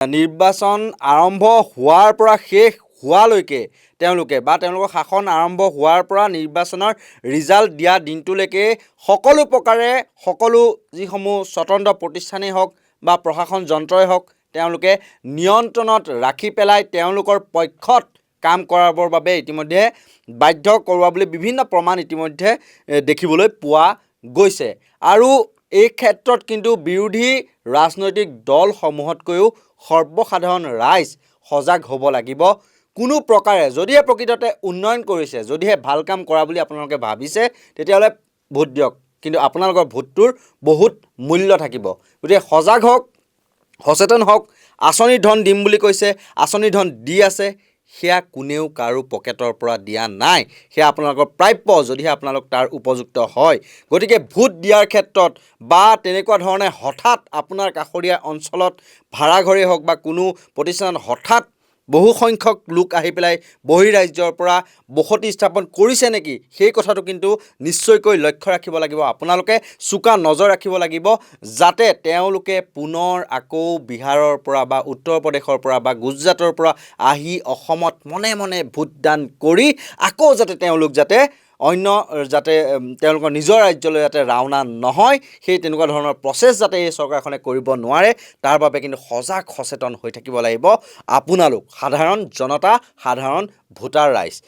নিৰ্বাচন আৰম্ভ হোৱাৰ পৰা শেষ হোৱালৈকে তেওঁলোকৰ শাসন আৰম্ভ হোৱাৰ পৰা নিৰ্বাচনৰ ৰিজাল্ট দিয়া দিনটোলৈকে সকলো প্ৰকাৰে সকলো যিসমূহ স্বতন্ত্ৰ প্ৰতিষ্ঠানেই হওক বা প্ৰশাসন যন্ত্ৰই হওক তেওঁলোকে নিয়ন্ত্ৰণত ৰাখি পেলাই তেওঁলোকৰ পক্ষত কাম কৰাবৰ বাবে ইতিমধ্যে বাধ্য কৰোৱা বুলি বিভিন্ন প্ৰমাণ ইতিমধ্যে দেখিবলৈ পোৱা গৈছে। আৰু এই ক্ষেত্ৰত কিন্তু বিৰোধী ৰাজনৈতিক দলসমূহতকৈও সৰ্বসাধাৰণ ৰাইজ সজাগ হ'ব লাগিব। কোনো প্ৰকাৰে যদিহে প্ৰকৃততে উন্নয়ন কৰিছে, যদিহে ভাল কাম কৰা বুলি আপোনালোকে ভাবিছে, তেতিয়াহ'লে ভোট দিয়ক, কিন্তু আপোনালোকৰ ভোটটোৰ বহুত মূল্য থাকিব। গতিকে সজাগ হওক, সচেতন হওক। আঁচনিৰ ধন দিম বুলি কৈছে, আঁচনিৰ ধন দি আছে, সেয়া কোনেও কাৰো পকেটৰ পৰা দিয়া নাই, সেয়া আপোনালোকৰ প্ৰাপ্য যদিহে আপোনালোক তাৰ উপযুক্ত হয়। গতিকে ভোট দিয়াৰ ক্ষেত্ৰত বা তেনেকুৱা ধৰণে হঠাৎ আপোনাৰ কাষৰীয়া অঞ্চলত ভাড়াঘৰেই হওক বা কোনো প্ৰতিষ্ঠানত হঠাৎ বহু সংখ্যক লোক আহি পেলাই বহিঃৰাজ্যৰ পৰা বসতি স্থাপন কৰিছে নেকি, সেই কথাটো কিন্তু নিশ্চয়কৈ লক্ষ্য ৰাখিব লাগিব। আপোনালোকে চোকা নজৰ ৰাখিব লাগিব যাতে তেওঁলোকে পুনৰ আকৌ বিহাৰৰ পৰা বা উত্তৰ প্ৰদেশৰ পৰা বা গুজৰাটৰ পৰা আহি অসমত মনে মনে ভোটদান কৰি আকৌ তেওঁলোক অন্য তেওঁলোকৰ নিজৰ ৰাজ্যলৈ যাতে ৰাওনা নহয়, সেই তেনেকুৱা ধৰণৰ প্ৰচেছ যাতে এই চৰকাৰখনে কৰিব নোৱাৰে, তাৰ বাবে কিন্তু সজাগ সচেতন হৈ থাকিব লাগিব আপোনালোক সাধাৰণ জনতা, সাধাৰণ ভোটাৰ ৰাইজ।